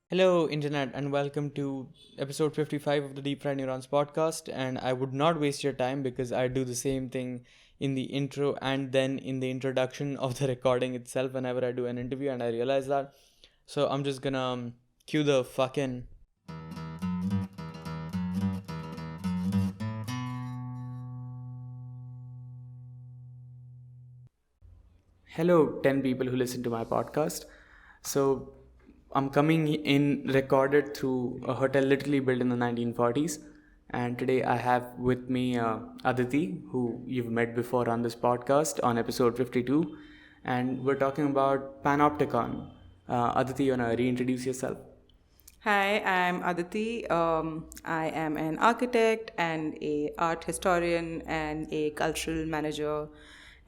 Hello, Internet, and welcome to episode 55 of the Deep Fried Neurons podcast. And I would not waste your time because I do the same thing in the intro and then in the introduction of the recording itself whenever I do an interview, and I realize that. So I'm just gonna cue the fucking. Hello, 10 people who listen to my podcast. So I'm coming in recorded through a hotel literally built in the 1940s. And today I have with me Aditi, who you've met before on this podcast on episode 52. And we're talking about Panopticon. Aditi, you want to reintroduce yourself? Hi, I'm Aditi. I am an architect and an art historian and a cultural manager,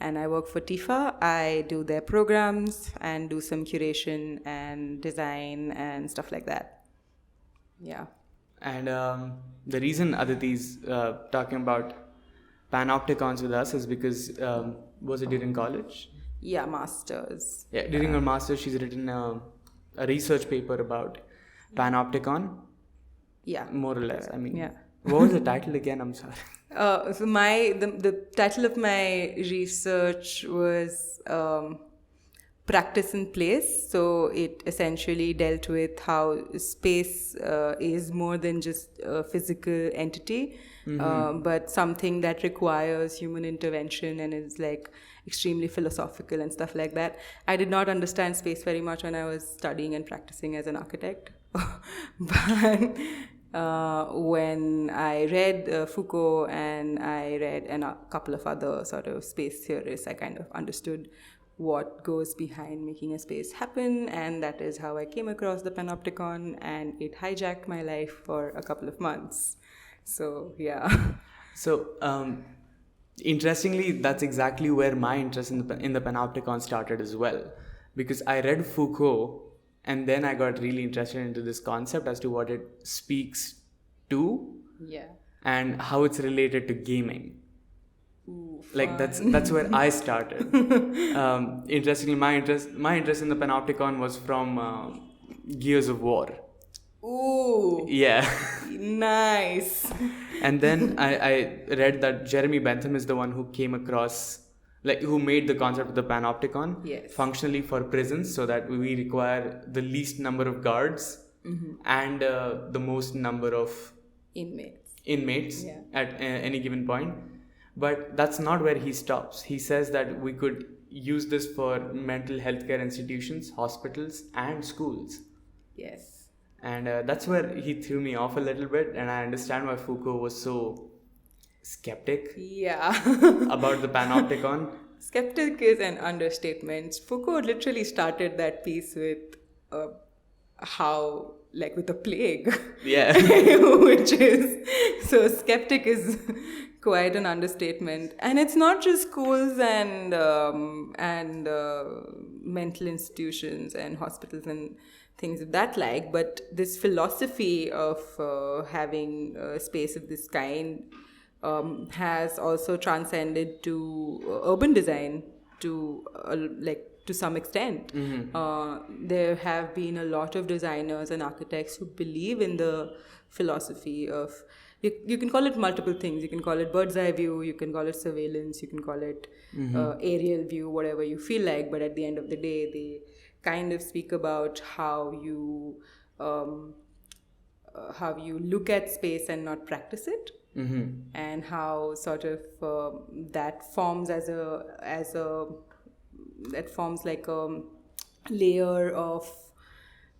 and I work for TIFA. I do their programs and do some curation and design and stuff like that. Yeah. And the reason Aditi's talking about Panopticons with us is because, was it during college? Yeah, masters. Yeah, during her master's, she's written a research paper about Panopticon. Yeah. More or less. I mean, yeah. What was the title again? I'm sorry. So the title of my research was Practice in Place. So it essentially dealt with how space is more than just a physical entity, but something that requires human intervention and is like extremely philosophical and stuff like that. I did not understand space very much when I was studying and practicing as an architect. But when I read Foucault and I read a couple of other sort of space theorists, I kind of understood what goes behind making a space happen, and that is how I came across the Panopticon, and it hijacked my life for a couple of months. So, yeah. So, interestingly, that's exactly where my interest in the Panopticon started as well, because I read Foucault and then I got really interested into this concept as to what it speaks to, and how it's related to gaming. Ooh, like that's where I started. Interestingly, my interest in the Panopticon was from Gears of War. Ooh. Yeah. Nice. And then I read that Jeremy Bentham is the one who came across, who made the concept of the Panopticon functionally for prisons, so that we require the least number of guards and the most number of inmates at any given point. But that's not where he stops. He says that we could use this for mental health care institutions, hospitals, and schools. Yes. And that's where he threw me off a little bit, and I understand why Foucault was so skeptic about the Panopticon. Skeptic is an understatement. Foucault literally started that piece with with the plague. Yeah. Which is, so skeptic is quite an understatement. And it's not just schools and mental institutions and hospitals and things of that like, but this philosophy of having a space of this kind has also transcended to urban design to some extent. There have been a lot of designers and architects who believe in the philosophy of, you can call it multiple things. You can call it bird's eye view, you can call it surveillance, you can call it aerial view, whatever you feel like, but at the end of the day, they kind of speak about how you look at space and not practice it. And how sort of that forms like a layer of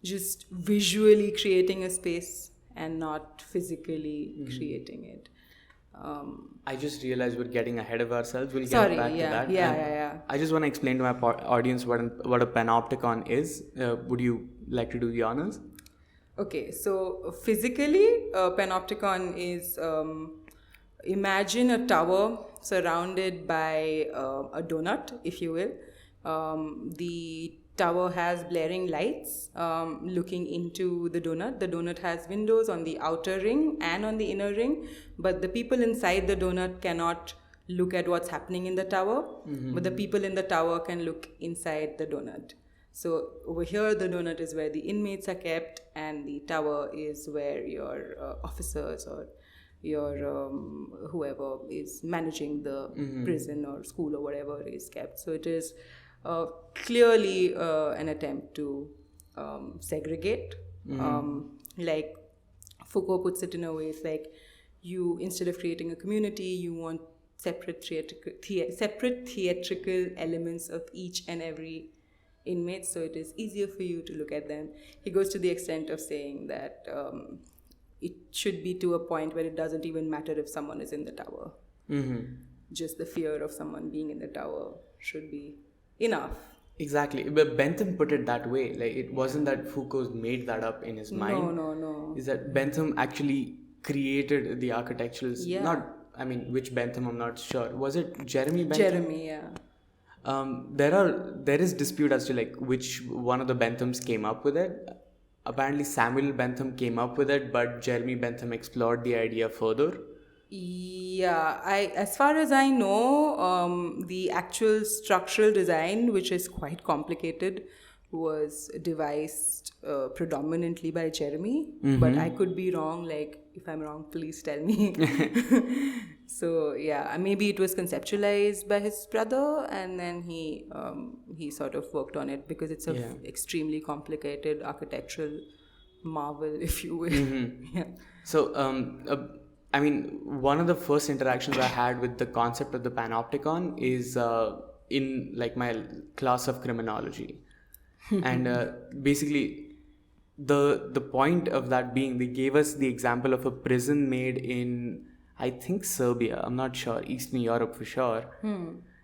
just visually creating a space and not physically creating it. I just realized we're getting ahead of ourselves. We'll get back to that. Yeah. I just want to explain to my audience what a Panopticon is. Would you like to do the honors? Okay, so physically, Panopticon is, imagine a tower surrounded by a donut, if you will. The tower has blaring lights looking into the donut. The donut has windows on the outer ring and on the inner ring, but the people inside the donut cannot look at what's happening in the tower, but the people in the tower can look inside the donut. So over here, the donut is where the inmates are kept, and the tower is where your officers or your whoever is managing the prison or school or whatever is kept. So it is clearly an attempt to segregate. Like Foucault puts it in a way, it's like you, instead of creating a community, you want separate theatrical elements of each and every inmate, so it is easier for you to look at them. He goes to the extent of saying that it should be to a point where it doesn't even matter if someone is in the tower. Just the fear of someone being in the tower should be enough. Exactly. But Bentham put it that way. Like, it wasn't that Foucault made that up in his mind. No. Is that Bentham actually created the architecturals? Yeah. Which Bentham, I'm not sure. Was it Jeremy Bentham? Jeremy, yeah. There is dispute as to like which one of the Benthams came up with it. Apparently Samuel Bentham came up with it, but Jeremy Bentham explored the idea further. Yeah, as far as I know, the actual structural design, which is quite complicated, was devised predominantly by Jeremy. But I could be wrong. Like, if I'm wrong, please tell me. So yeah, maybe it was conceptualized by his brother, and then he sort of worked on it, because it's a extremely complicated architectural marvel, if you will. Yeah. So one of the first interactions I had with the concept of the Panopticon is in like my class of criminology. And basically the point of that being, they gave us the example of a prison made in, I think, Serbia. I'm not sure. Eastern Europe for sure.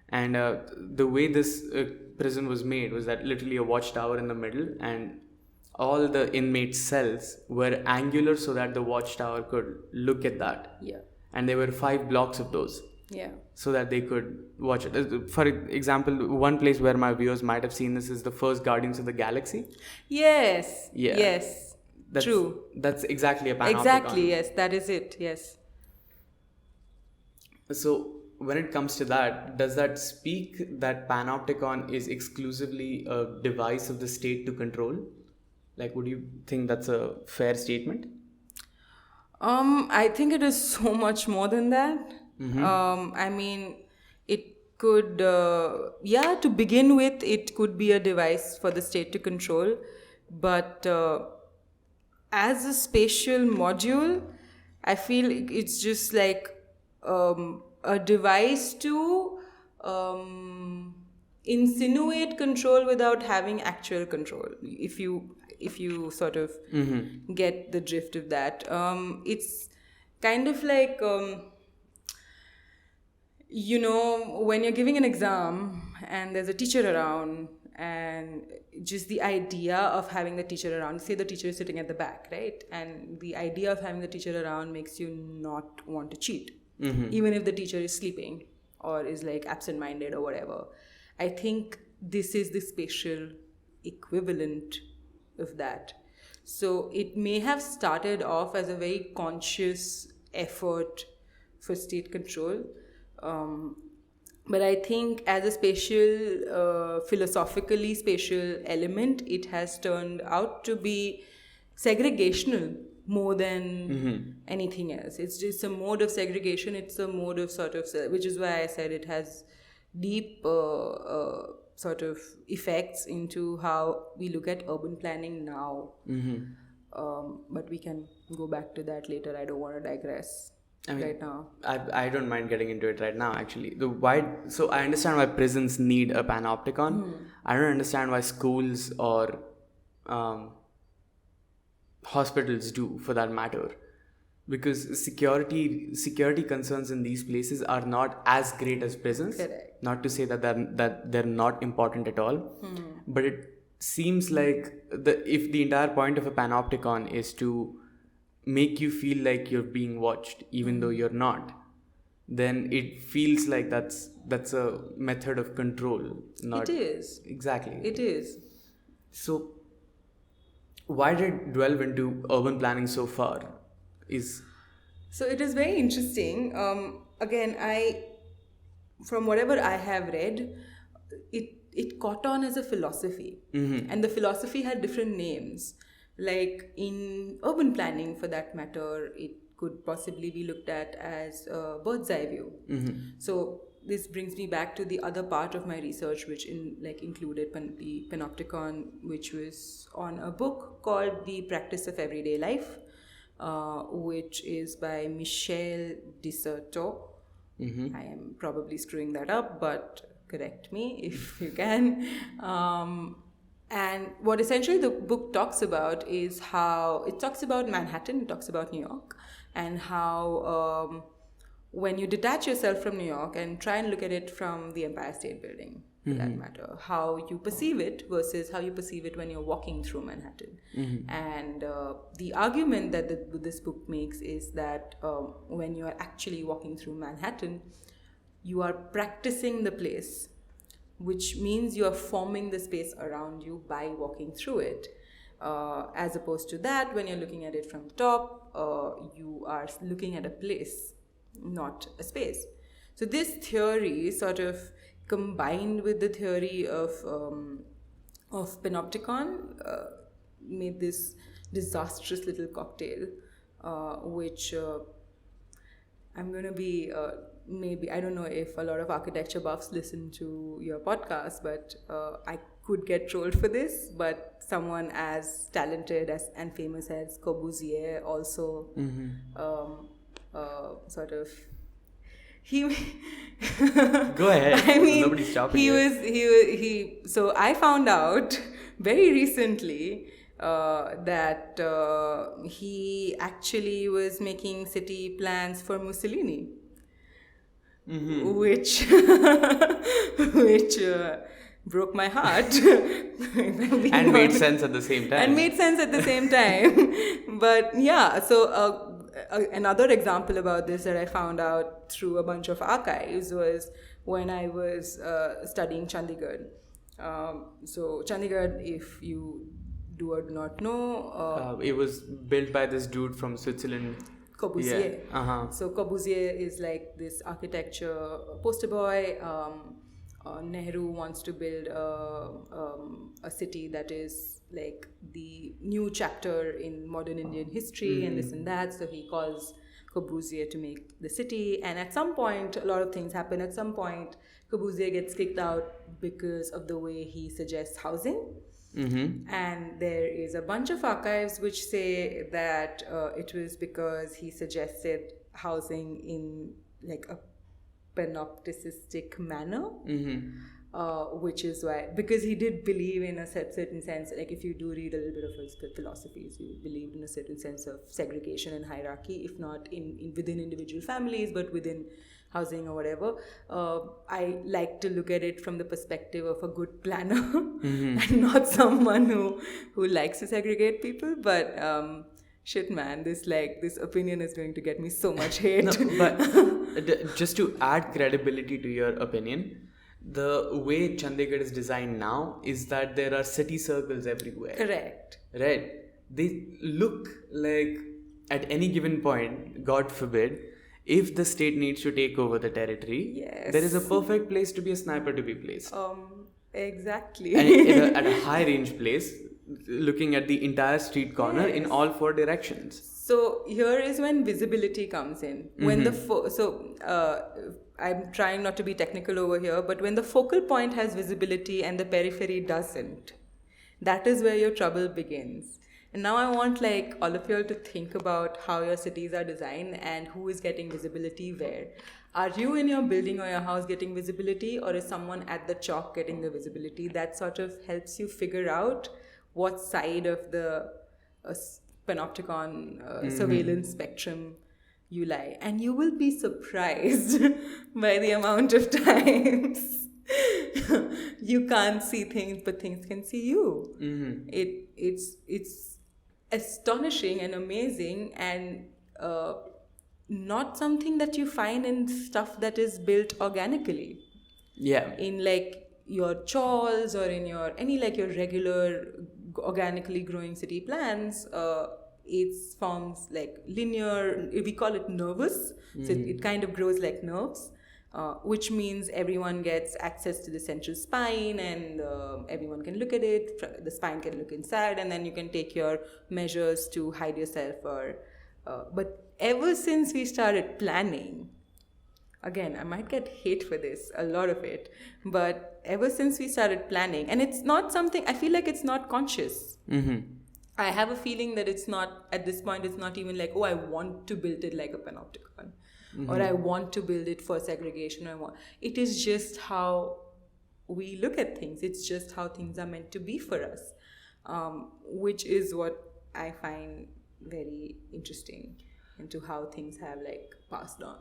And the way this prison was made was that literally a watchtower in the middle, and all the inmates' cells were angular so that the watchtower could look at that. Yeah. And there were 5 blocks of those. Yeah. So that they could watch it. For example, one place where my viewers might have seen this is the first Guardians of the Galaxy. Yes. Yeah. Yes. True. That's exactly a Panopticon. Exactly. Yes. That is it. Yes. So when it comes to that, does that speak that Panopticon is exclusively a device of the state to control? Like, would you think that's a fair statement? I think it is so much more than that. It could, to begin with, it could be a device for the state to control. But as a spatial module, I feel it's just like a device to insinuate control without having actual control. If you sort of get the drift of that, it's kind of like when you're giving an exam and there's a teacher around, and just the idea of having the teacher around, say the teacher is sitting at the back, right? And the idea of having the teacher around makes you not want to cheat, even if the teacher is sleeping or is like absent-minded or whatever. I think this is the spatial equivalent of that. So it may have started off as a very conscious effort for state control, but I think as a spatial, philosophically spatial element, it has turned out to be segregational more than anything else. It's just a mode of segregation. It's a mode of sort of, which is why I said it has deep sort of effects into how we look at urban planning now. But we can go back to that later. I don't want to digress right now. I don't mind getting into it right now, actually. So I understand why prisons need a Panopticon. I don't understand why schools or hospitals do, for that matter. Because security concerns in these places are not as great as prisons. Correct. Not to say that they're not important at all, but it seems like if the entire point of a Panopticon is to make you feel like you're being watched, even though you're not, then it feels like that's a method of control. It is. Exactly. It is. So, why did it delve into urban planning so far? So it is very interesting. Again, from whatever I have read, it caught on as a philosophy. And the philosophy had different names. Like in urban planning, for that matter, it could possibly be looked at as a bird's eye view. So this brings me back to the other part of my research, which included the Panopticon, which was on a book called The Practice of Everyday Life, which is by Michel Dissertot. I am probably screwing that up, but correct me if you can. And what essentially the book talks about is how it talks about Manhattan, it talks about New York, and how when you detach yourself from New York and try and look at it from the Empire State Building, for that matter, how you perceive it versus how you perceive it when you're walking through Manhattan. And the argument that this book makes is that when you are actually walking through Manhattan, you are practicing the place, which means you are forming the space around you by walking through it. As opposed to that, when you're looking at it from the top, you are looking at a place, not a space. So this theory sort of combined with the theory of Panopticon made this disastrous little cocktail, which I'm going to be maybe, I don't know if a lot of architecture buffs listen to your podcast, but I could get trolled for this, but someone as talented and famous as Corbusier also sort of he go ahead. I mean, nobody's stopping you. So I found out very recently that he actually was making city plans for Mussolini, which broke my heart. And made sense at the same time. But yeah, so another example about this that I found out through a bunch of archives was when I was studying Chandigarh. So Chandigarh, if you do or do not know, it was built by this dude from Switzerland, Corbusier. So Corbusier is like this architecture poster boy. Nehru wants to build a city that is like the new chapter in modern Indian history and this and that. So he calls Corbusier to make the city. And at some point, a lot of things happen. At some point, Corbusier gets kicked out because of the way he suggests housing. And there is a bunch of archives which say that it was because he suggested housing in like a panopticistic manner, which is why, because he did believe in a certain sense, like if you do read a little bit of his philosophies, he believed in a certain sense of segregation and hierarchy, if not in within individual families, but within housing or whatever. I like to look at it from the perspective of a good planner and not someone who likes to segregate people, but shit man, this opinion is going to get me so much hate. No, but just to add credibility to your opinion, the way Chandigarh is designed now is that there are city circles everywhere. Correct. Right. They look like at any given point, God forbid, if the state needs to take over the territory, there is a perfect place to be a sniper to be placed. Exactly. And at a high range place, looking at the entire street corner in all four directions. So here is when visibility comes in. When I'm trying not to be technical over here, but when the focal point has visibility and the periphery doesn't, that is where your trouble begins. And now I want all of you all to think about how your cities are designed and who is getting visibility where. Are you in your building or your house getting visibility, or is someone at the chalk getting the visibility? That sort of helps you figure out what side of the Panopticon surveillance spectrum you lie. And you will be surprised by the amount of times you can't see things, but things can see you. It's astonishing and amazing, and not something that you find in stuff that is built organically. Yeah. In your chawls or in your regular organically growing city plans, it forms linear, we call it nervous, so it kind of grows like nerves. which means everyone gets access to the central spine, and everyone can look at it. The spine can look inside, and then you can take your measures to hide yourself. But ever since we started planning, again, I might get hate for this, a lot of it, but ever since we started planning, and it's not something, I feel like it's not conscious. I have a feeling that it's not, at this point, it's not even like, oh, I want to build it like a Panopticon, or I want to build it for segregation. It is just how we look at things. It's just how things are meant to be for us, which is what I find very interesting into how things have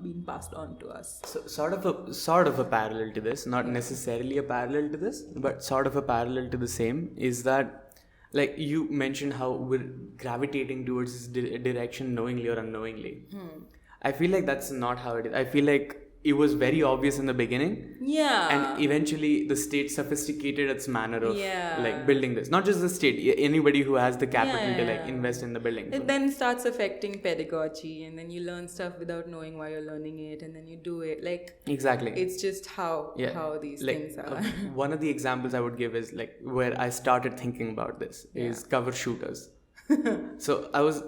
been passed on to us. So sort of a parallel to this, not necessarily a parallel to this, but sort of a parallel to the same, is that, like you mentioned how we're gravitating towards this direction knowingly or unknowingly. I feel like that's not how it is. I feel like it was very obvious in the beginning. Yeah. And eventually the state sophisticated its manner of like building this. Not just the state, anybody who has the capital to like invest in the building. It then starts affecting pedagogy, and then you learn stuff without knowing why you're learning it, and then you do it. Exactly. It's just how these things are. One of the examples I would give is like where I started thinking about this is cover shooters. So I was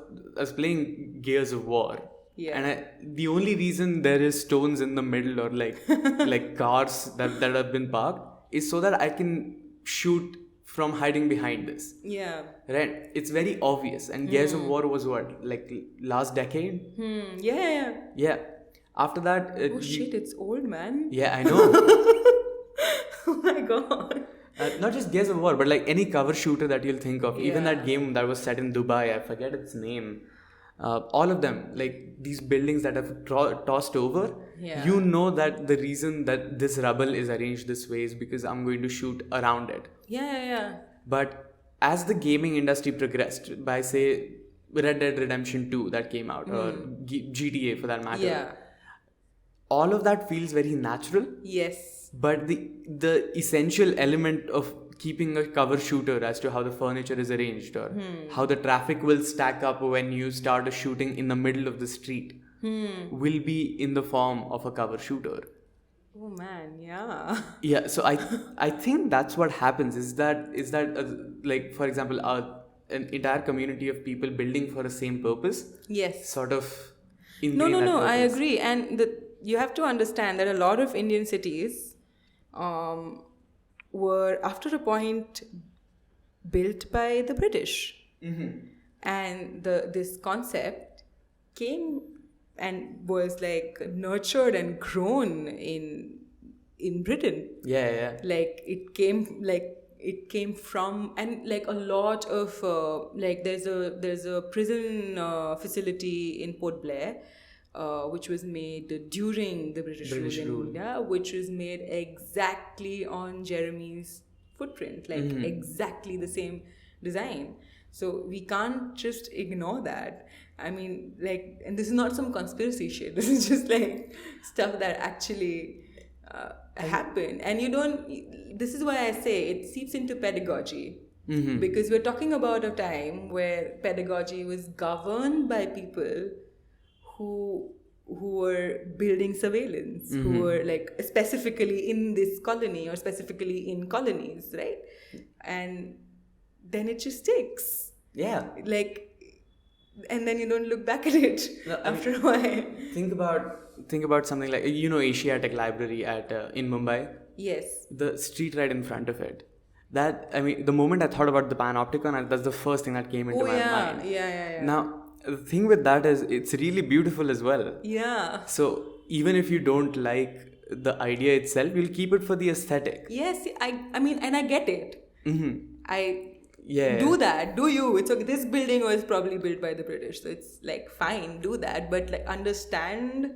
playing Gears of War. Yeah. And the only reason there is stones in the middle or like cars that have been parked is so that I can shoot from hiding behind this. Yeah. Right? It's very obvious. And Gears of War was what? Like last decade? Yeah. Yeah. After that... shit, it's old, man. Yeah, I know. Oh my god. Not just Gears of War, but like any cover shooter that you'll think of. Even that game that was set in Dubai, I forget its name. All of them, like these buildings that have tossed over, you know that the reason that this rubble is arranged this way is because I'm going to shoot around it. Yeah. But as the gaming industry progressed, by say Red Dead Redemption 2 that came out, or GTA for that matter, all of that feels very natural. Yes. But the essential element of keeping a cover shooter as to how the furniture is arranged or how the traffic will stack up when you start a shooting in the middle of the street will be in the form of a cover shooter. Oh man, yeah. Yeah, so I think that's what happens is that like, for example, an entire community of people building for the same purpose. Yes. Sort of No, I agree. And you have to understand that a lot of Indian cities were, after a point, built by the British. And this concept came and was like nurtured and grown in Britain. Yeah. Like it came from, and like a lot of like there's a prison facility in Port Blair, which was made during the British rule in India, which was made exactly on Jeremy's footprint, like exactly the same design. So we can't just ignore that. I mean, like, and this is not some conspiracy shit. This is just like stuff that actually happened. And this is why I say it seeps into pedagogy. Because we're talking about a time where pedagogy was governed by people who were building surveillance, who were like specifically in this colony or specifically in colonies, right? And then it just sticks. Yeah. Like, and then you don't look back at it after a while. Think about something like, Asiatic Library in Mumbai. Yes. The street right in front of it. That, I mean, the moment I thought about the Panopticon, that's the first thing that came into my mind. Yeah. Now, the thing with that is it's really beautiful as well. Yeah. So even if you don't like the idea itself, you'll keep it for the aesthetic. Yes, I mean, and I get it. Do that. Do you? It's okay. This building was probably built by the British, so it's like fine, do that, but like understand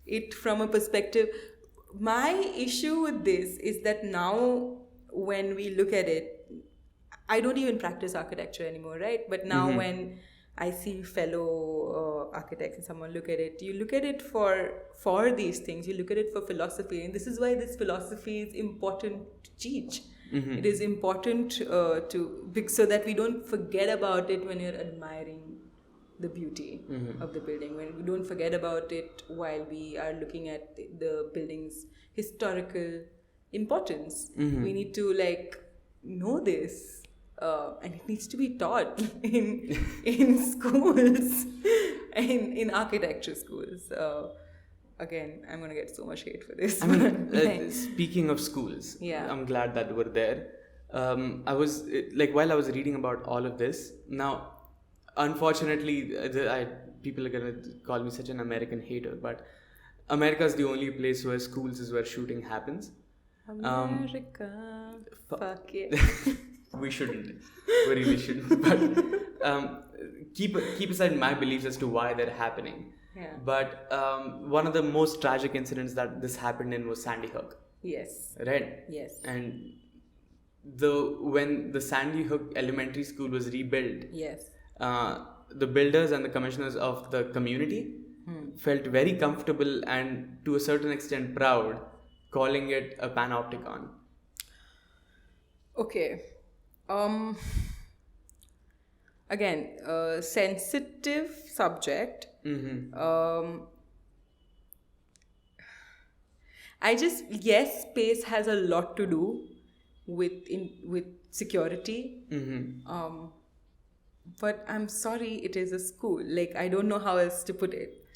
it from a perspective. My issue with this is that now when we look at it, I don't even practice architecture anymore, right? But now when I see fellow architects and someone look at it, you look at it for these things, you look at it for philosophy, and this is why this philosophy is important to teach. It is important so that we don't forget about it when you're admiring the beauty of the building. When we don't forget about it while we are looking at the building's historical importance. We need to know this, and it needs to be taught in schools, in architecture schools. Again, I'm gonna get so much hate for this. I mean, speaking of schools, I'm glad that we're there. I was while I was reading about all of this. Now, unfortunately, people are gonna call me such an American hater, but America is the only place where schools is where shooting happens. America, fuck it. We shouldn't. We really shouldn't. But keep aside my beliefs as to why they're happening. Yeah. But one of the most tragic incidents that this happened in was Sandy Hook. Yes. Right? Yes. And when the Sandy Hook Elementary School was rebuilt, yes, the builders and the commissioners of the community felt very comfortable and to a certain extent proud calling it a Panopticon. Okay. Again, sensitive subject. Yes, space has a lot to do with security. But I'm sorry, it is a school. I don't know how else to put it.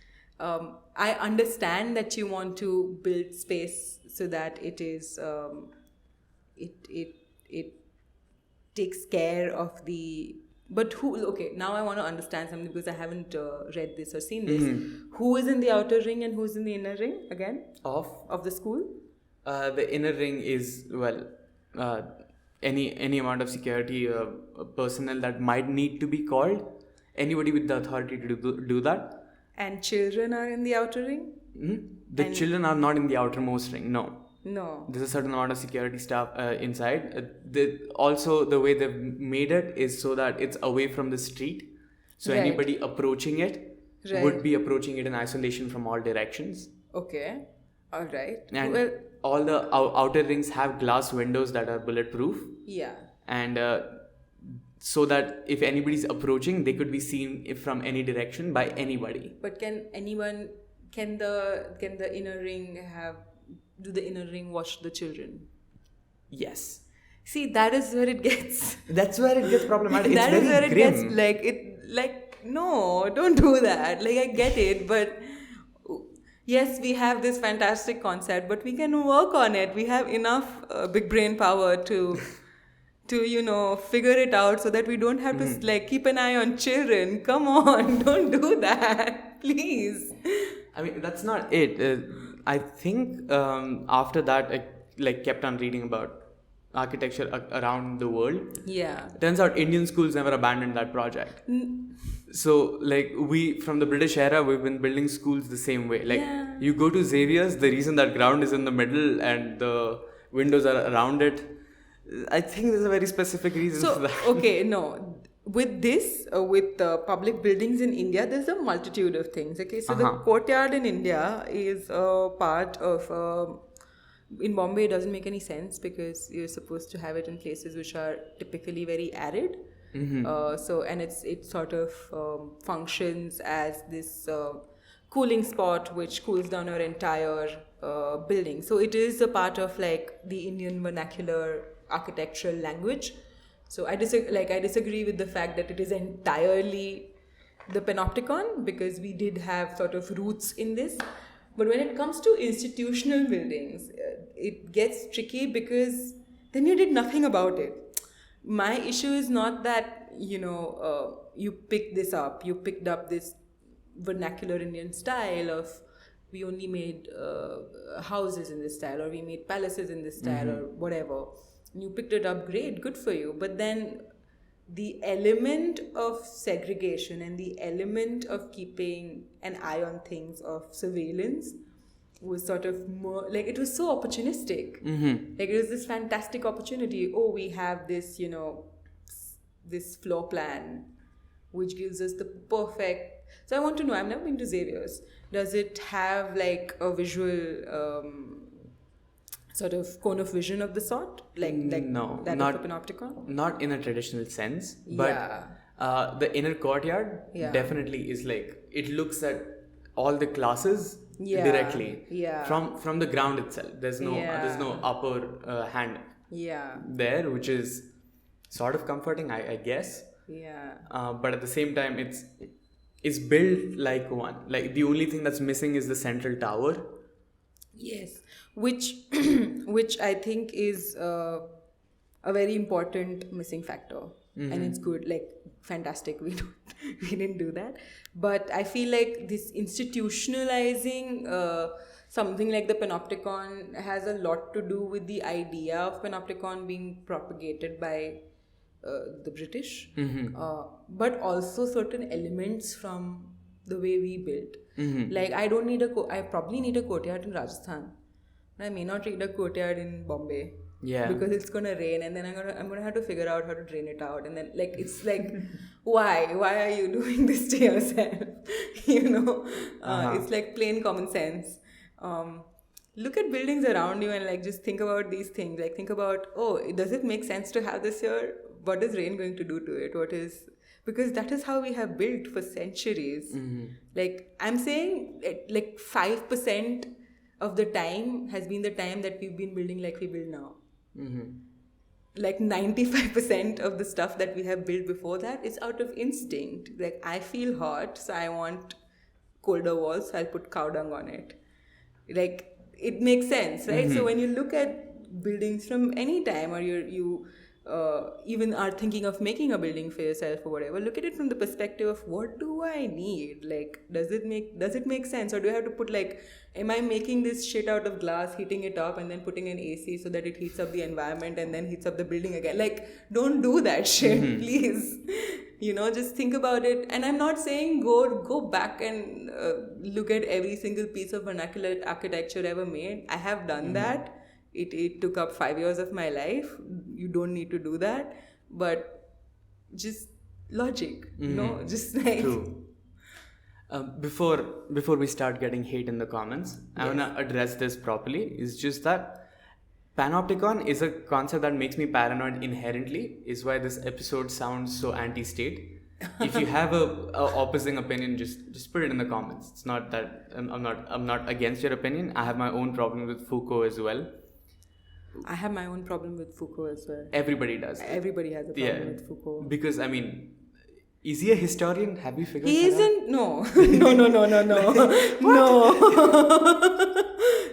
I understand that you want to build space so that it is it takes care of the. But who? Okay, now I want to understand something because I haven't read this or seen this. Who is in the outer ring and who's in the inner ring again? Of the school? The inner ring is any amount of security personnel that might need to be called. Anybody with the authority to do that. And children are in the outer ring? Children are not in the outermost ring, no. No. There's a certain amount of security staff inside. Also, the way they've made it is so that it's away from the street. So anybody approaching it would be approaching it in isolation from all directions. Okay. All right. And all the outer rings have glass windows that are bulletproof. Yeah. And so that if anybody's approaching, they could be seen from any direction by anybody. But can the inner ring do the inner ring watch the children? Yes. See, that is where it gets. That's where it gets problematic. It's that very is where grim. it gets no, don't do that. I get it, but yes, we have this fantastic concept, but we can work on it. We have enough big brain power to figure it out so that we don't have to keep an eye on children. Come on, don't do that, please. I mean, that's not it. I think after that, I kept on reading about architecture around the world. Yeah. Turns out Indian schools never abandoned that project. So we from the British era, we've been building schools the same way. You go to Xavier's, the reason that ground is in the middle and the windows are around it, I think there's a very specific reason for that. Okay, no. With this, with public buildings in India, there's a multitude of things. Okay, so the courtyard in India is a part of. In Bombay, it doesn't make any sense because you're supposed to have it in places which are typically very arid. And it sort of functions as this cooling spot which cools down your entire building. So it is a part of the Indian vernacular architectural language. So I disagree with the fact that it is entirely the Panopticon because we did have sort of roots in this. But when it comes to institutional buildings, it gets tricky because then you did nothing about it. My issue is not that, you picked this up. You picked up this vernacular Indian style of we only made houses in this style or we made palaces in this style or whatever. You picked it up, great, good for you. But then the element of segregation and the element of keeping an eye on things of surveillance was sort of more it was so opportunistic. It was this fantastic opportunity. Oh, we have this, this floor plan which gives us the perfect. So I want to know, I've never been to Xavier's. Does it have a visual sort of cone of vision of the sort? No, that not of a Panopticon? Not in a traditional sense, but The inner courtyard definitely is like, it looks at all the classes directly from the ground itself. There's no upper hand there, which is sort of comforting, I guess. But at the same time, it's built like one. Like, the only thing that's missing is the central tower. Yes, which I think is a very important missing factor. And it's good, like, fantastic. We didn't do that, but I feel like this institutionalizing something like the Panopticon has a lot to do with the idea of Panopticon being propagated by the British, but also certain elements from the way we built. Like, I probably need a courtyard in Rajasthan. I may not need a courtyard in Bombay. Because it's gonna rain, and then I'm gonna have to figure out how to drain it out, and then, like, it's like, why are you doing this to yourself? It's like plain common sense. Look at buildings around you and, like, just think about these things. Like, think about, does it make sense to have this here? What is rain going to do to it? Because that is how we have built for centuries. Like, I'm saying, like, 5% of the time has been the time that we've been building like we build now. Like, 95% of the stuff that we have built before that is out of instinct. Like, I feel hot, so I want colder walls, so I'll put cow dung on it. Like, it makes sense, right? So when you look at buildings from any time, or you even are thinking of making a building for yourself or whatever, look at it from the perspective of, what do I need? Like, does it make sense? Or do I have to put, like, am I making this shit out of glass, heating it up, and then putting an AC so that it heats up the environment and then heats up the building again? Like, don't do that shit, please. Just think about it. And I'm not saying go back and look at every single piece of vernacular architecture ever made. I have done that. It took up 5 years of my life. You don't need to do that. But just logic, just like... True. Before we start getting hate in the comments, I want to address this properly. It's just that Panopticon is a concept that makes me paranoid inherently, is why this episode sounds so anti-state. If you have a opposing opinion, just put it in the comments. It's not that I'm not against your opinion. I have my own problem with Foucault as well. I have my own problem with Foucault as well. Everybody does. Everybody has a problem with Foucault. Because, I mean, is he a historian? Have you figured he that isn't, out? No. No.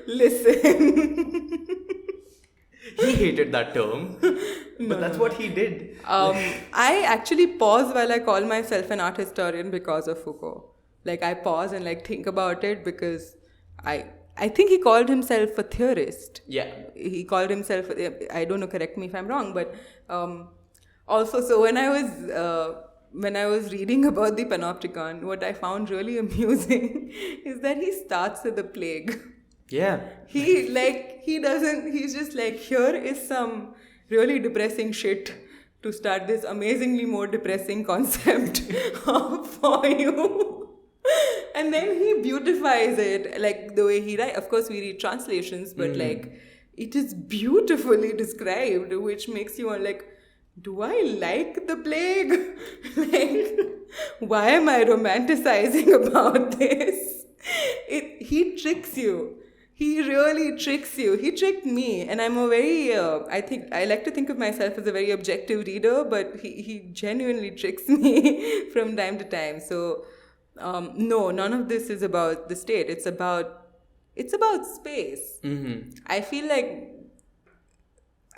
Listen. He hated that term. But that's what he did. I actually pause while I call myself an art historian because of Foucault. Like, I pause and, like, think about it, because I think he called himself a theorist. Yeah. He called himself, I don't know, correct me if I'm wrong, but also, so when I was reading about the Panopticon, what I found really amusing is that he starts with the plague. Yeah. He's just like, here is some really depressing shit to start this amazingly more depressing concept for you. And then he beautifies it, like the way he writes. Of course, we read translations, but like, it is beautifully described, which makes you want, like, do I like the plague? Like, why am I romanticizing about this? He tricks you. He really tricks you. He tricked me, and I'm a very, I like to think of myself as a very objective reader, but he genuinely tricks me from time to time. So, no, none of this is about the state. It's about space. I feel like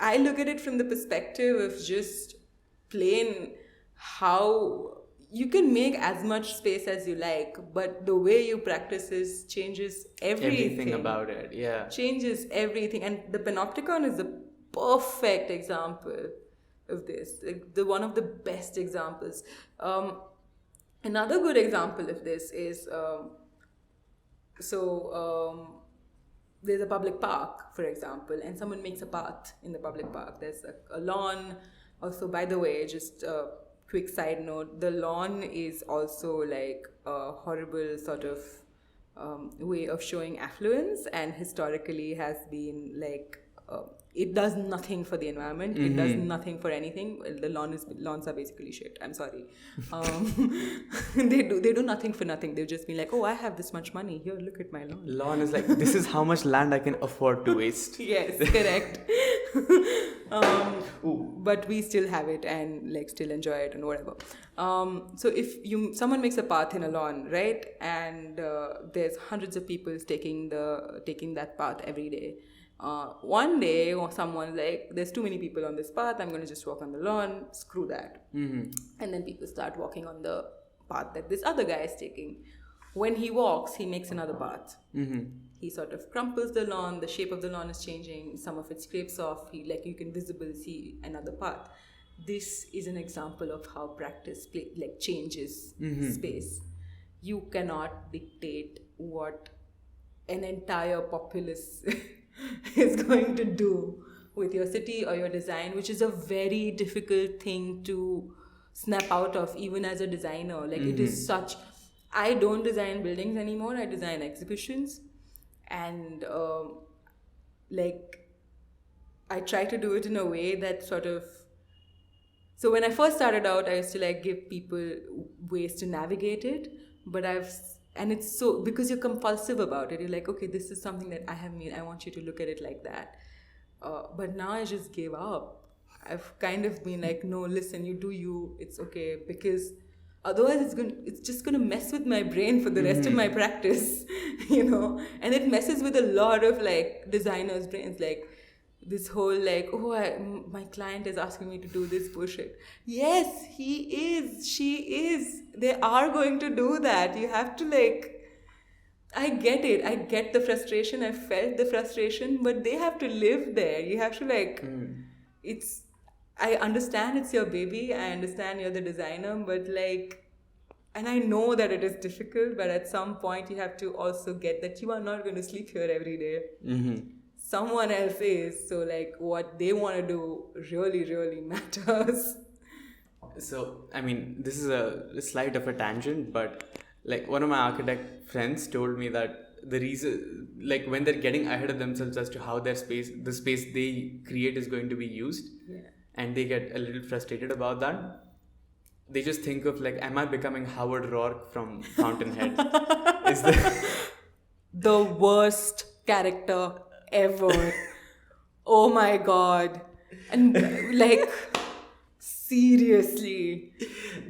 I look at it from the perspective of just plain how you can make as much space as you like, but the way you practice this changes everything. Everything about it, yeah. Changes everything. And the Panopticon is a perfect example of this. The one of the best examples. Another good example of this is, there's a public park, for example, and someone makes a path in the public park. There's a lawn. Also, by the way, just a quick side note, the lawn is also like a horrible sort of way of showing affluence, and historically has been like it does nothing for the environment. It does nothing for anything. The lawns are basically shit. I'm sorry. They do nothing for nothing. They'll just be like, oh, I have this much money. Here, look at my lawn. Lawn is like, this is how much land I can afford to waste. Yes, correct. But we still have it and like still enjoy it and whatever. So if someone makes a path in a lawn, right, and there's hundreds of people taking that path every day. One day, someone's like, there's too many people on this path, I'm going to just walk on the lawn, screw that. And then people start walking on the path that this other guy is taking. When he walks, he makes another path. He sort of crumples the lawn, the shape of the lawn is changing, some of it scrapes off, you can visibly see another path. This is an example of how practice changes space. You cannot dictate what an entire populace is going to do with your city or your design, which is a very difficult thing to snap out of, even as a designer. It is such... I don't design buildings anymore, I design exhibitions. And I try to do it in a way that sort of... So when I first started out, I used to give people ways to navigate it, but and it's so, because you're compulsive about it, you're like, okay, this is something that I have made, I want you to look at it like that. But now I just gave up. I've kind of been like, no, listen, you do you, it's okay, because otherwise it's just gonna mess with my brain for the rest of my practice, and it messes with a lot of designers' brains, this whole my client is asking me to do this bullshit. Yes, he is, she is. They are going to do that. You have to I get it. I get the frustration. I felt the frustration, but they have to live there. You have to I understand it's your baby. I understand you're the designer, but and I know that it is difficult, but at some point you have to also get that you are not going to sleep here every day. Someone else is. So what they want to do really, really matters. So, I mean, this is a slight of a tangent, but one of my architect friends told me that the reason, when they're getting ahead of themselves as to how the space they create is going to be used, and they get a little frustrated about that, they just think of am I becoming Howard Rourke from Fountainhead? Is the worst character ever. Oh my god. And seriously.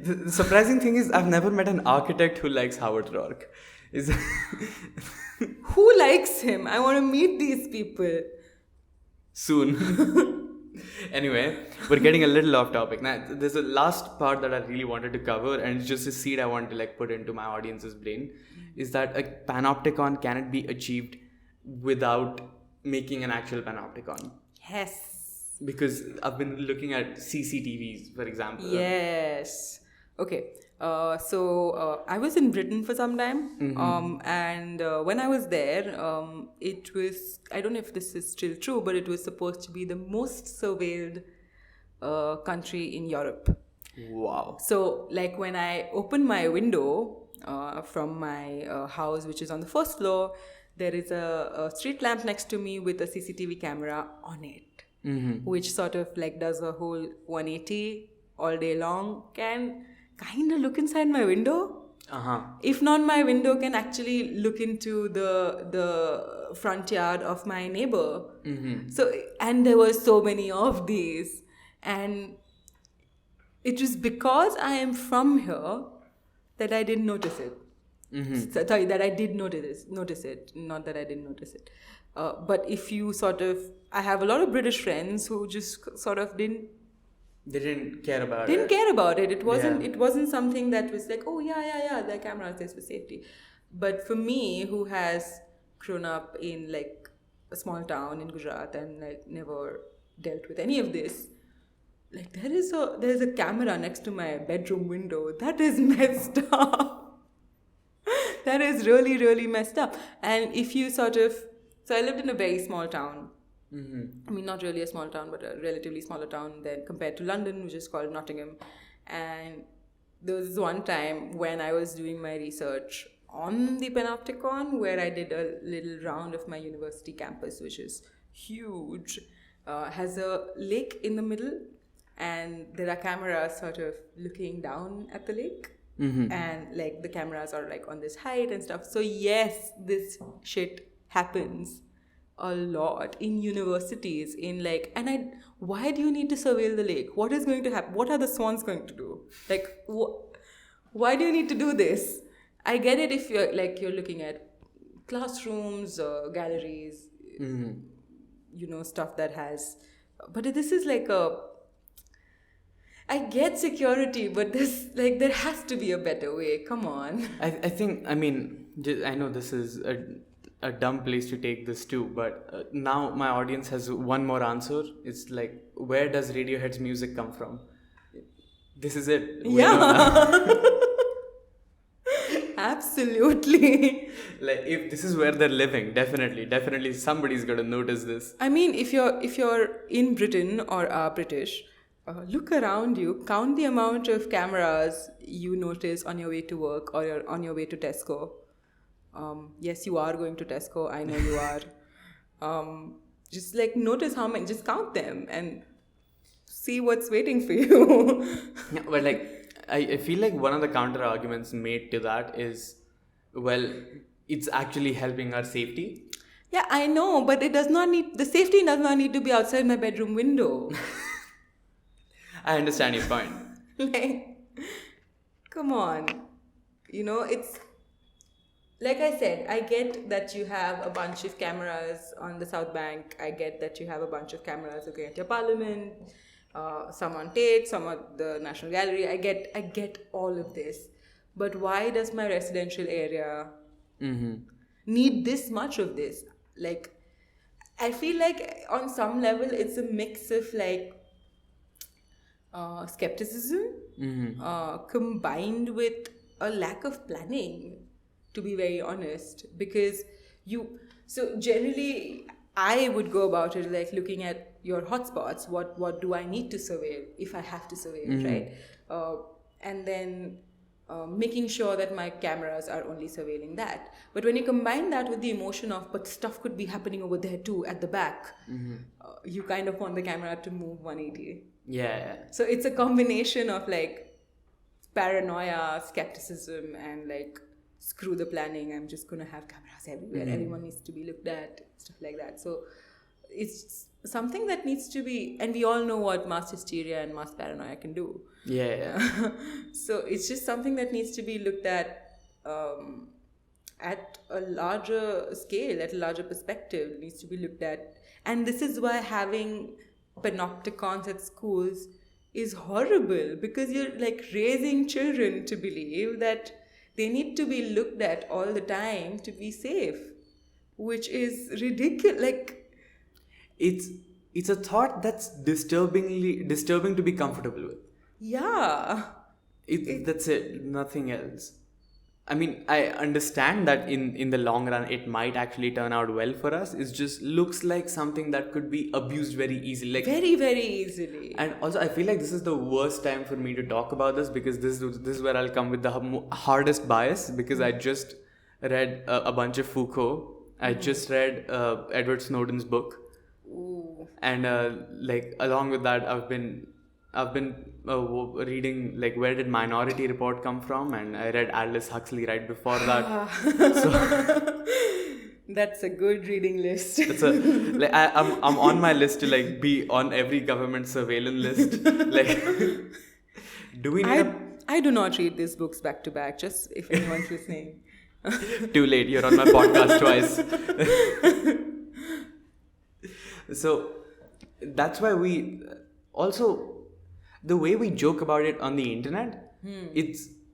The surprising thing is I've never met an architect who likes Howard Rourke. Who likes him? I want to meet these people. Soon. Anyway, we're getting a little off topic. Now, there's a last part that I really wanted to cover, and it's just a seed I want to put into my audience's brain, is that a Panopticon cannot be achieved without making an actual Panopticon. Yes. Because I've been looking at CCTVs, for example. Yes. Okay. So I was in Britain for some time, and when I was there, it was, I don't know if this is still true, but it was supposed to be the most surveilled country in Europe. Wow. So when I opened my window from my house, which is on the first floor, there is a street lamp next to me with a CCTV camera on it, which sort of does a whole 180 all day long, can kind of look inside my window. If not, my window can actually look into the front yard of my neighbor. So, and there were so many of these, and it was because I am from here that I didn't notice it. Sorry, that I did notice it, not that I didn't notice it. But if you I have a lot of British friends who just sort of didn't care about it. It wasn't something that was oh yeah, the camera is there for safety. But for me, who has grown up in a small town in Gujarat and never dealt with any of this, there's a camera next to my bedroom window. That is messed up. That is really, really messed up. And if you so I lived in a very small town. I mean, not really a small town, but a relatively smaller town than compared to London, which is called Nottingham. And there was one time when I was doing my research on the Panopticon, where I did a little round of my university campus, which is huge, has a lake in the middle, and there are cameras sort of looking down at the lake. And like the cameras are like on this height and stuff. So yes, this shit happens a lot in universities, in like, why do you need to surveil the lake? What is going to happen? What are the swans going to do? Like, why do you need to do this? I get it if you're looking at classrooms or galleries, stuff that has, but this is like I get security, but there has to be a better way. Come on. I know this is a dumb place to take this to, but now my audience has one more answer. It's like, where does Radiohead's music come from? This is it. Yeah. Absolutely. Like, if this is where they're living, definitely somebody's got to notice this. I mean, if you're in Britain or are British, look around you, count the amount of cameras you notice on your way to work or you're on your way to Tesco. Yes, you are going to Tesco. I know you are. Just like notice how many, just count them and see what's waiting for you. Yeah, but like, I feel like one of the counter arguments made to that is, well, it's actually helping our safety. Yeah, I know, but the safety does not need to be outside my bedroom window. I understand your point. Like, come on. It's like I said, I get that you have a bunch of cameras on the South Bank. I get that you have a bunch of cameras looking at your parliament, some on Tate, some at the National Gallery. I get all of this. But why does my residential area need this much of this? Like, I feel like on some level it's a mix of like skepticism combined with a lack of planning, to be very honest. Because so generally I would go about it like looking at your hotspots. What do I need to surveil if I have to surveil, right? And then making sure that my cameras are only surveilling that. But when you combine that with the emotion of, but stuff could be happening over there too at the back, you kind of want the camera to move 180. Yeah. So it's a combination of like paranoia, skepticism, and like, screw the planning, I'm just going to have cameras everywhere. Everyone needs to be looked at, stuff like that. So it's something that needs to be, and we all know what mass hysteria and mass paranoia can do. Yeah. So it's just something that needs to be looked at a larger scale, at a larger perspective. It needs to be looked at. And this is why having panopticons at schools is horrible, because you're like raising children to believe that they need to be looked at all the time to be safe, which is ridiculous. Like, it's a thought that's disturbing to be comfortable with. Yeah. That's it, nothing else. I mean, I understand that in the long run it might actually turn out well for us. It just looks like something that could be abused very easily. Like, very, very easily. And also, I feel like this is the worst time for me to talk about this, because this is where I'll come with the hardest bias, because I just read a bunch of Foucault. I just read Edward Snowden's book. Ooh. And like, along with that, I've been reading like, where did Minority Report come from, and I read Aldous Huxley right before that. So that's a good reading list. I'm on my list to like be on every government surveillance list. Like, do we need I do not read these books back to back, just if anyone's listening. Too late, you're on my podcast twice. So that's why we also, the way we joke about it on the internet,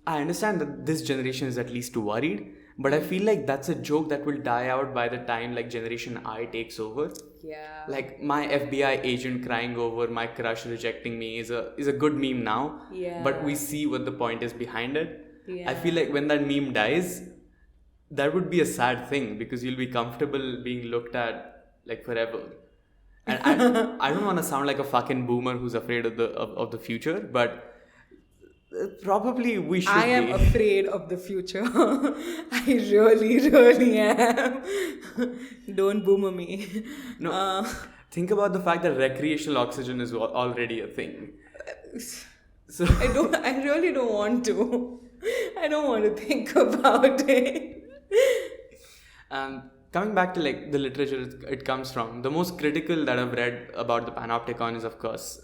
I understand that this generation is at least worried, but I feel like that's a joke that will die out by the time like Generation I takes over. Yeah. Like, my FBI agent crying over my crush rejecting me is a good meme now. Yeah. But we see what the point is behind it. Yeah. I feel like when that meme dies, that would be a sad thing, because you'll be comfortable being looked at like forever. And I don't want to sound like a fucking boomer who's afraid of the future, but Probably we should I am be. afraid of the future. I really, really am. Don't boomer me. No. Think about the fact that recreational oxygen is already a thing. So I really don't want to. I don't want to think about it. Coming back to like the literature it comes from, the most critical that I've read about the Panopticon is, of course,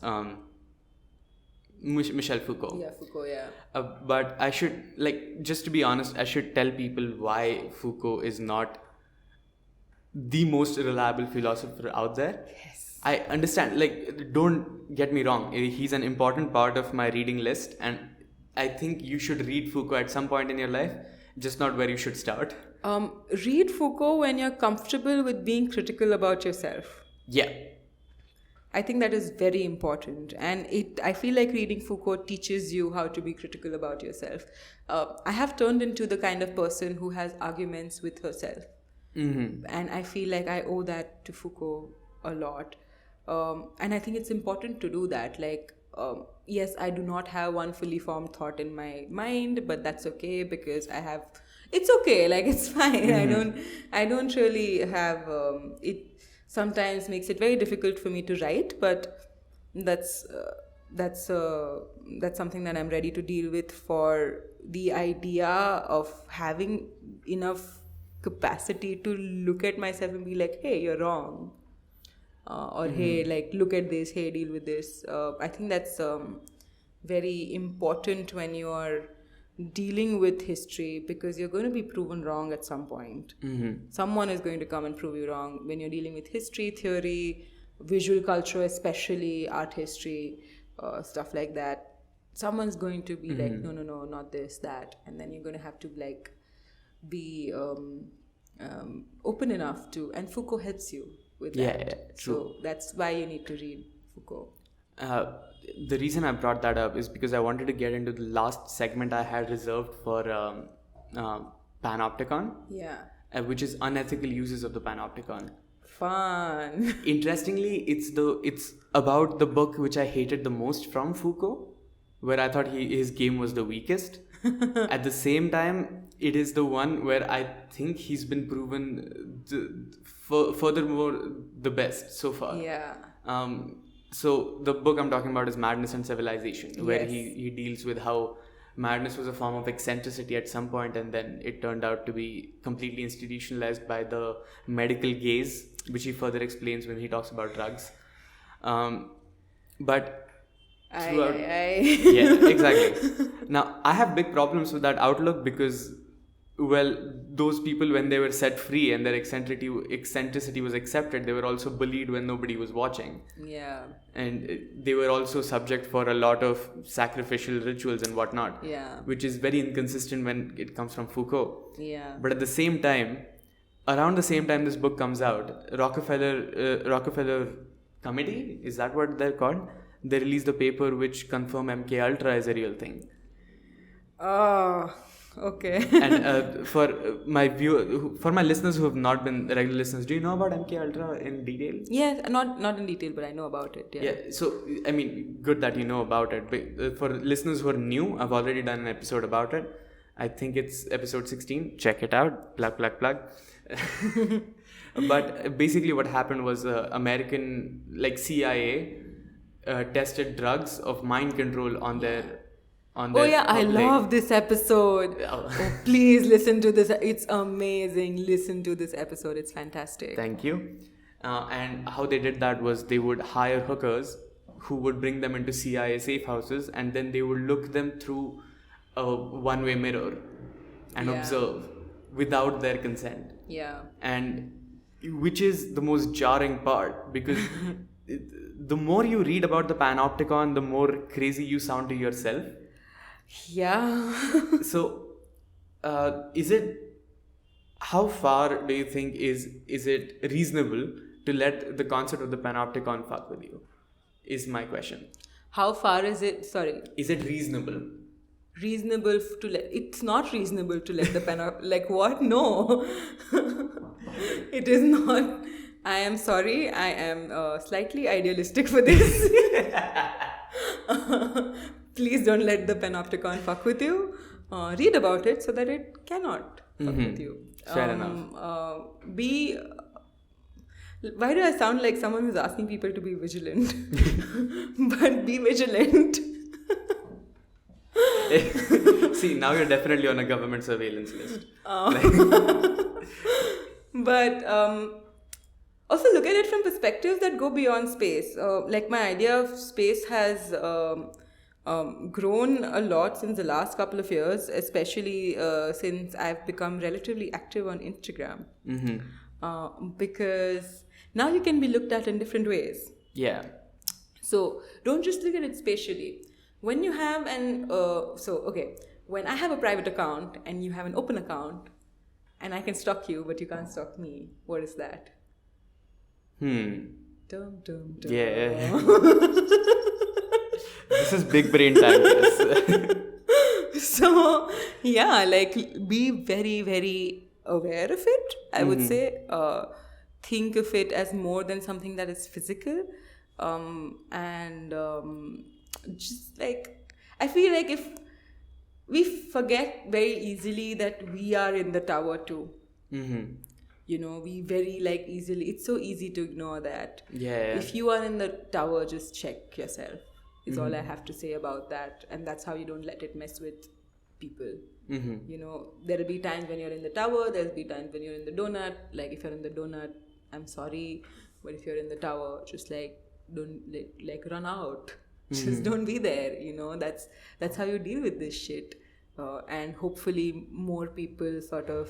Michel Foucault. Yeah, Foucault, yeah. But I should, like, just to be honest, I should tell people why Foucault is not the most reliable philosopher out there. Yes. I understand, like, don't get me wrong, he's an important part of my reading list, and I think you should read Foucault at some point in your life, just not where you should start. Read Foucault when you're comfortable with being critical about yourself. Yeah. I think that is very important, and I feel like reading Foucault teaches you how to be critical about yourself. I have turned into the kind of person who has arguments with herself, and I feel like I owe that to Foucault a lot. And I think it's important to do that. Like, yes, I do not have one fully formed thought in my mind, but that's okay because it's okay. Like, it's fine. I don't really have it. Sometimes makes it very difficult for me to write, but that's something that I'm ready to deal with, for the idea of having enough capacity to look at myself and be like, hey, you're wrong, or hey, like, look at this, hey, deal with this. I think that's very important when you're dealing with history, because you're going to be proven wrong at some point. Someone is going to come and prove you wrong when you're dealing with history, theory, visual culture, especially art history, stuff like that. Someone's going to be like, no, not this, that, and then you're going to have to like be open enough to, and Foucault helps you with that. Yeah, true. So that's why you need to read Foucault. The reason I brought that up is because I wanted to get into the last segment I had reserved for Panopticon. Yeah. Which is unethical uses of the Panopticon. Fun. Interestingly, it's about the book which I hated the most from Foucault, where I thought his game was the weakest. At the same time, it is the one where I think he's been proven furthermore the best so far. Yeah. So the book I'm talking about is Madness and Civilization, where he deals with how madness was a form of eccentricity at some point, and then it turned out to be completely institutionalized by the medical gaze, which he further explains when he talks about drugs. But throughout, yeah, exactly. Now, I have big problems with that outlook because, well, those people, when they were set free and their eccentricity was accepted, they were also bullied when nobody was watching. Yeah. And they were also subject for a lot of sacrificial rituals and whatnot. Yeah. Which is very inconsistent when it comes from Foucault. Yeah. But at the same time, around the same time this book comes out, Rockefeller Committee, is that what they're called? They released a paper which confirmed MK Ultra is a real thing. Oh, okay. And for my listeners who have not been regular listeners, do you know about MK Ultra in detail? Yeah, not in detail, but I know about it. Yeah. So I mean, good that you know about it. But for listeners who are new, I've already done an episode about it. I think it's episode 16. Check it out. Plug. But basically, what happened was American, like CIA, tested drugs of mind control on their. I love this episode. Oh, please listen to this. It's amazing. Listen to this episode. It's fantastic. Thank you. And how they did that was they would hire hookers who would bring them into CIA safe houses, and then they would look them through a one-way mirror and observe without their consent. Yeah. And which is the most jarring part, because the more you read about the Panopticon, the more crazy you sound to yourself. Yeah. So, how far do you think is it reasonable to let the concept of the Panopticon fuck with you? Is my question. How far is it? Sorry. Is it reasonable? Reasonable to let? It's not reasonable to let the Panopticon. Like what? No. It is not. I am sorry. I am slightly idealistic for this. please don't let the Panopticon fuck with you. Read about it so that it cannot fuck with you. Fair enough. Why do I sound like someone who's asking people to be vigilant? But be vigilant. See, now you're definitely on a government surveillance list. But also look at it from perspectives that go beyond space. Like my idea of space has grown a lot since the last couple of years, especially since I've become relatively active on Instagram. Because now you can be looked at in different ways. Yeah. So don't just look at it spatially. When you have when I have a private account and you have an open account, and I can stalk you, but you can't stalk me, what is that? Dum, dum, dum. Yeah. This is big brain time. So, yeah, like be very, very aware of it, I would say. Think of it as more than something that is physical. Just like, I feel like if we forget very easily that we are in the tower too. You know, we very easily, it's so easy to ignore that. Yeah. If you are in the tower, just check yourself. Is all I have to say about that. And that's how you don't let it mess with people. You know, there'll be times when you're in the tower, there'll be times when you're in the donut. Like if you're in the donut, I'm sorry. But if you're in the tower, just don't run out. Just don't be there. You know, that's how you deal with this shit. And hopefully more people sort of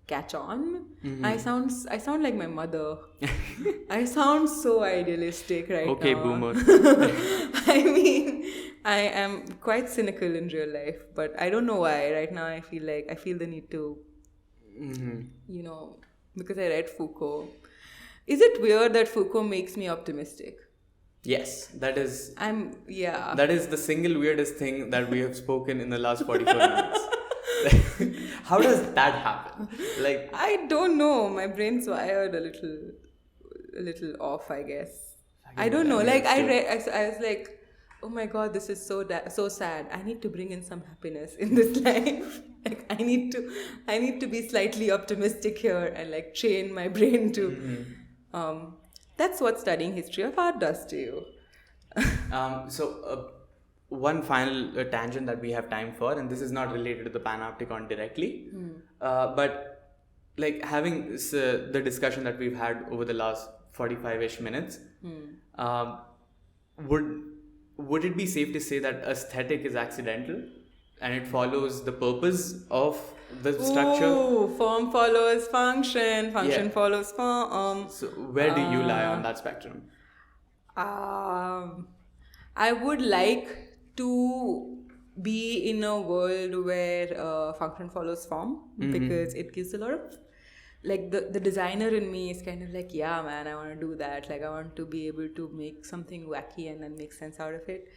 catch on. I sound like my mother. I sound so idealistic right now. Okay, boomer. I mean, I am quite cynical in real life, but I don't know why. Right now I feel the need to, you know, because I read Foucault. Is it weird that Foucault makes me optimistic? Yes, that is. Yeah. That is the single weirdest thing that we have spoken in the last 44 minutes. How does that happen? Like, I don't know. My brain's wired a little off, I guess. I don't know. Like I was like, oh my god, this is so sad. I need to bring in some happiness in this life. Like I need to be slightly optimistic here and like train my brain to. That's what studying history of art does to you. One final tangent that we have time for, and this is not related to the Panopticon directly, but like having the discussion that we've had over the last 45-ish minutes, would it be safe to say that aesthetic is accidental and it follows the purpose of the structure? Oh, form follows function, follows form. So where do you lie on that spectrum? I would like to be in a world where function follows form, because it gives a lot of, like, the designer in me is kind of like, yeah man, I want to do that. Like I want to be able to make something wacky and then make sense out of it.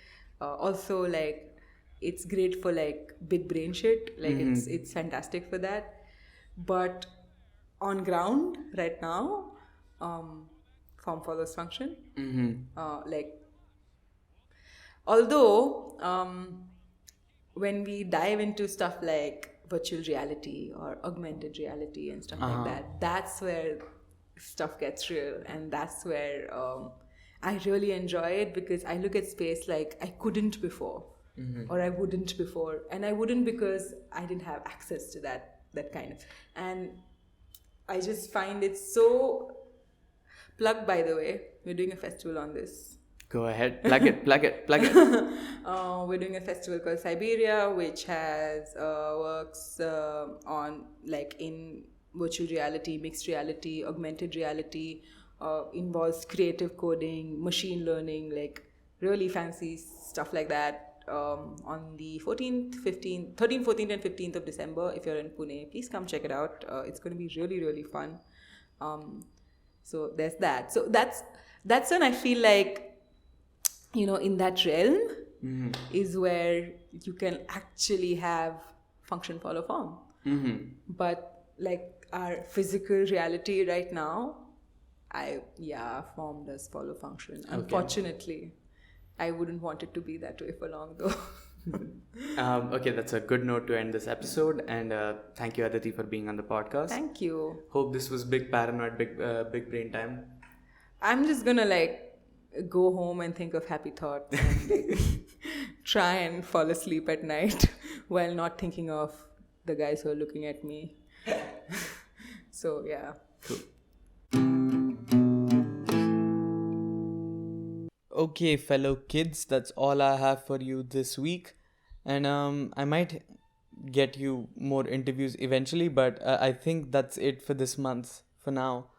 Also, like, it's great for like big brain shit. Like it's fantastic for that. But on ground right now, form follows function. Although when we dive into stuff like virtual reality or augmented reality and stuff like that, that's where stuff gets real, and that's where I really enjoy it, because I look at space like I couldn't before, or I wouldn't before, and I wouldn't because I didn't have access to that kind of, and I just find it so. Plug, by the way, we're doing a festival on this. Go ahead, plug it. We're doing a festival called Siberia, which has works on like in virtual reality, mixed reality, augmented reality, involves creative coding, machine learning, like really fancy stuff like that. On the 13th, 14th and 15th of December, if you're in Pune, please come check it out. It's going to be really, really fun. So there's that. So that's when I feel like, you know, in that realm is where you can actually have function follow form. But like our physical reality right now, form does follow function, unfortunately. I wouldn't want it to be that way for long, though. Okay, that's a good note to end this episode. And thank you, Aditi, for being on the podcast. Thank you. Hope this was big paranoid, big brain time. I'm just gonna go home and think of happy thoughts and try and fall asleep at night while not thinking of the guys who are looking at me. So yeah. Cool. Okay, fellow kids, that's all I have for you this week. And I might get you more interviews eventually, but I think that's it for this month for now.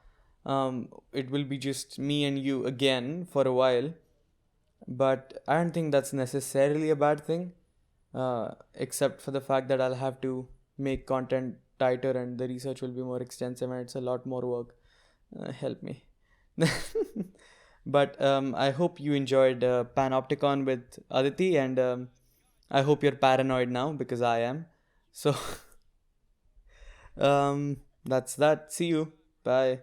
It will be just me and you again for a while, but I don't think that's necessarily a bad thing, except for the fact that I'll have to make content tighter and the research will be more extensive and it's a lot more work. Help me. But I hope you enjoyed Panopticon with Aditi, and I hope you're paranoid now because I am. So that's that. See you. Bye.